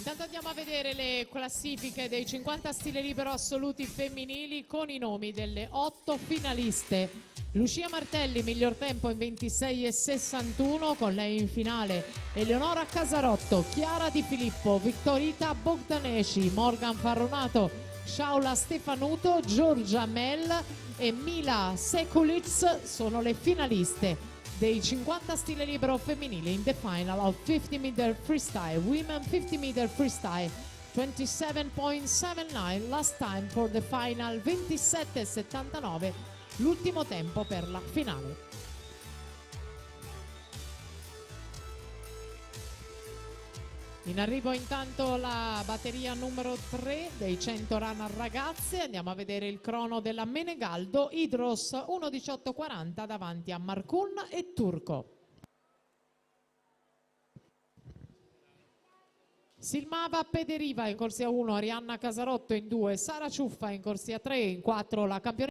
Intanto andiamo a vedere le classifiche dei 50 stile libero assoluti femminili con i nomi delle 8 finaliste. Lucia Martelli, miglior tempo in 26,61, con lei in finale Eleonora Casarotto, Chiara Di Filippo, Victorita Bogdaneci, Morgan Farronato, Shaula Stefanuto, Giorgia Mell e Mila Sekulic sono le finaliste dei 50 stile libero femminili in the final of 50 meter freestyle, women 50 meter freestyle, 27.79 last time for the final, 27.79 l'ultimo tempo per la finale. In arrivo intanto la batteria numero 3 dei 100 runner ragazze. Andiamo a vedere il crono della Menegaldo, Idros 1.18.40 davanti a Marcun e Turco. Silmava Pederiva in corsia 1, Arianna Casarotto in 2, Sara Ciuffa in corsia 3, in 4 la campionessa